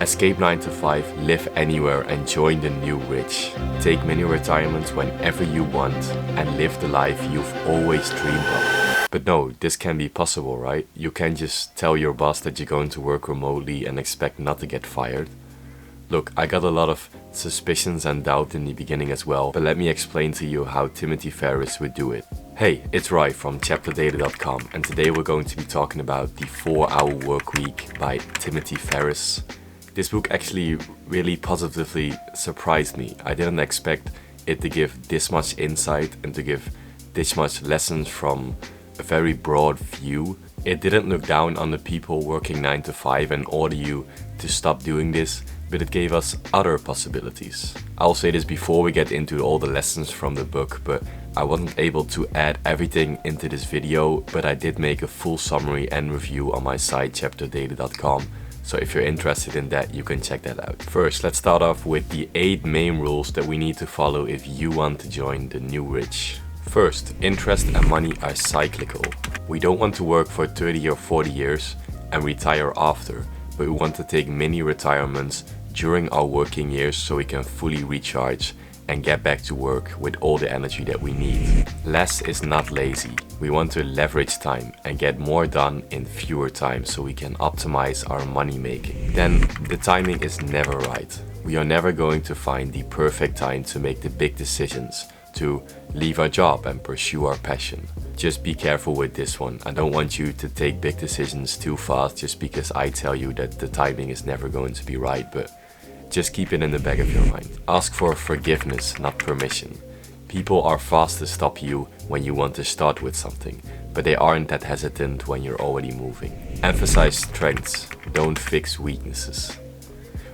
Escape 9 to 5, live anywhere and join the new rich. Take mini retirements whenever you want and live the life you've always dreamed of. But no, this can be possible, right? You can't just tell your boss that you're going to work remotely and expect not to get fired. Look, I got a lot of suspicions and doubt in the beginning as well, but let me explain to you how Timothy Ferriss would do it. Hey, it's Rai from ChapterData.com, and today we're going to be talking about the 4-Hour Workweek by Timothy Ferriss. This book actually really positively surprised me. I didn't expect it to give this much insight and to give this much lessons from a very broad view. It didn't look down on the people working 9 to 5 and order you to stop doing this, but it gave us other possibilities. I'll say this before we get into all the lessons from the book, but I wasn't able to add everything into this video, but I did make a full summary and review on my site ChapterData.com. So if you're interested in that, you can check that out. First, let's start off with the 8 main rules that we need to follow if you want to join the new rich. First, interest and money are cyclical. We don't want to work for 30 or 40 years and retire after, but we want to take mini retirements during our working years so we can fully recharge and get back to work with all the energy that we need. Less is not lazy. We want to leverage time and get more done in fewer time so we can optimize our money making. Then the timing is never right. We are never going to find the perfect time to make the big decisions, to leave our job and pursue our passion. Just be careful with this one. I don't want you to take big decisions too fast just because I tell you that the timing is never going to be right, but just keep it in the back of your mind. Ask for forgiveness, not permission. People are fast to stop you when you want to start with something, but they aren't that hesitant when you're already moving. Emphasize strengths, don't fix weaknesses.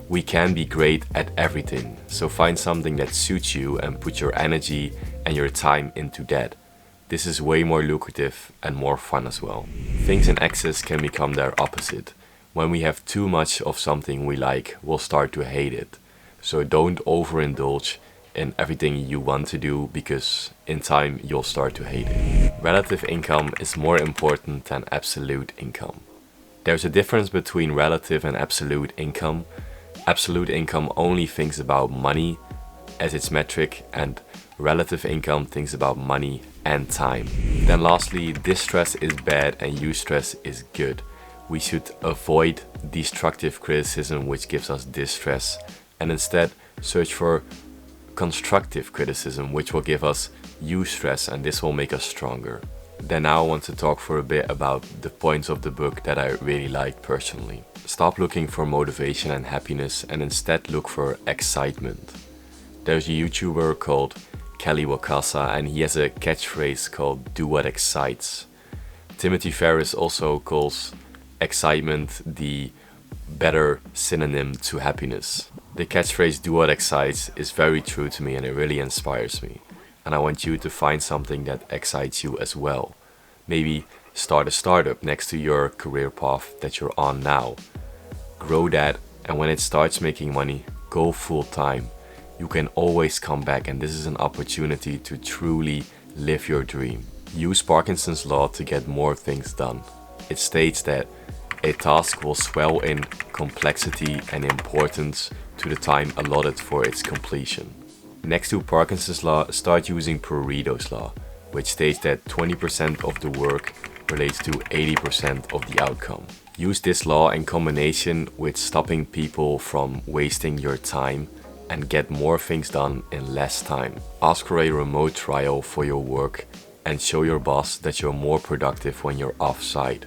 We can be great at everything, so find something that suits you and put your energy and your time into that. This is way more lucrative and more fun as well. Things in excess can become their opposite. When we have too much of something we like, we'll start to hate it. So don't overindulge in everything you want to do, because in time you'll start to hate it. Relative income is more important than absolute income. There's a difference between relative and absolute income. Absolute income only thinks about money as its metric, and relative income thinks about money and time. Then lastly, distress is bad and eustress is good. We should avoid destructive criticism which gives us distress, and instead search for constructive criticism which will give us eustress, and this will make us stronger. Then now I want to talk for a bit about the points of the book that I really like personally. Stop looking for motivation and happiness and instead look for excitement. There's a YouTuber called Kelly Wakasa and he has a catchphrase called "do what excites." Timothy Ferriss also calls excitement the better synonym to happiness. The catchphrase "do what excites" is very true to me and it really inspires me. And I want you to find something that excites you as well. Maybe start a startup next to your career path that you're on now. Grow that, and when it starts making money, go full time. You can always come back, and this is an opportunity to truly live your dream. Use Parkinson's law to get more things done. It states that a task will swell in complexity and importance to the time allotted for its completion. Next to Parkinson's law, start using Pareto's law, which states that 20% of the work relates to 80% of the outcome. Use this law in combination with stopping people from wasting your time and get more things done in less time. Ask for a remote trial for your work and show your boss that you're more productive when you're off-site.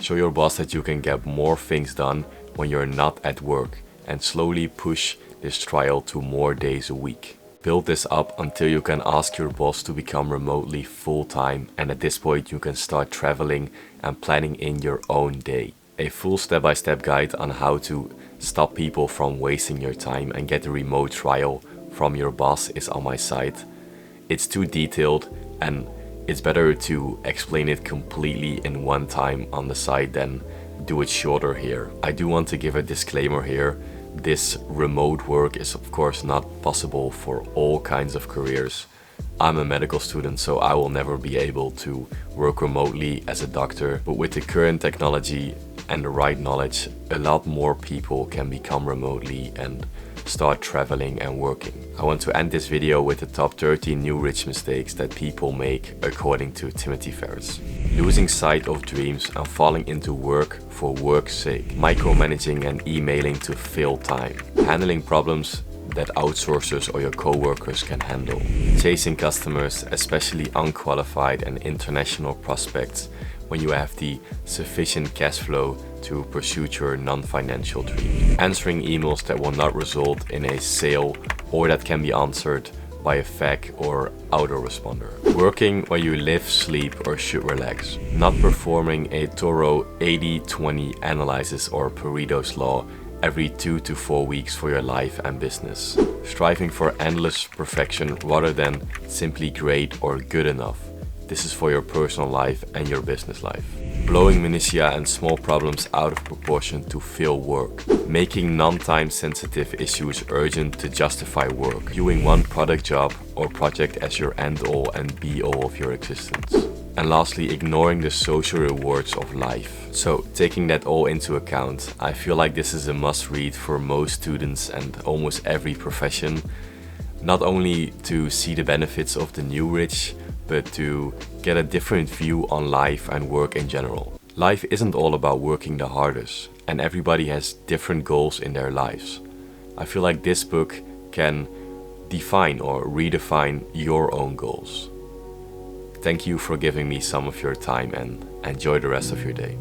Show your boss that you can get more things done when you're not at work, and slowly push this trial to more days a week. Build this up until you can ask your boss to become remotely full-time, and at this point you can start traveling and planning in your own day. A full step-by-step guide on how to stop people from wasting your time and get a remote trial from your boss is on my site. It's too detailed and it's better to explain it completely in one time on the site than do it shorter here. I do want to give a disclaimer here. This remote work is of course not possible for all kinds of careers. I'm a medical student, so I will never be able to work remotely as a doctor. But with the current technology and the right knowledge, a lot more people can become remotely and start traveling and working. I want to end this video with the top 13 new rich mistakes that people make according to Timothy Ferriss. Losing sight of dreams and falling into work for work's sake. Micromanaging and emailing to fill time. Handling problems that outsourcers or your co-workers can handle. Chasing customers, especially unqualified and international prospects, when you have the sufficient cash flow to pursue your non-financial dream. Answering emails that will not result in a sale or that can be answered by a FAQ or autoresponder. Working where you live, sleep or should relax. Not performing a thorough 80-20 analysis or Pareto's law every 2 to 4 weeks for your life and business. Striving for endless perfection rather than simply great or good enough. This is for your personal life and your business life. Blowing minutiae and small problems out of proportion to fill work. Making non-time sensitive issues urgent to justify work. Viewing one product job or project as your end-all and be-all of your existence. And lastly, ignoring the social rewards of life. So, taking that all into account, I feel like this is a must-read for most students and almost every profession. Not only to see the benefits of the new rich, but to get a different view on life and work in general. Life isn't all about working the hardest, and everybody has different goals in their lives. I feel like this book can define or redefine your own goals. Thank you for giving me some of your time and enjoy the rest of your day.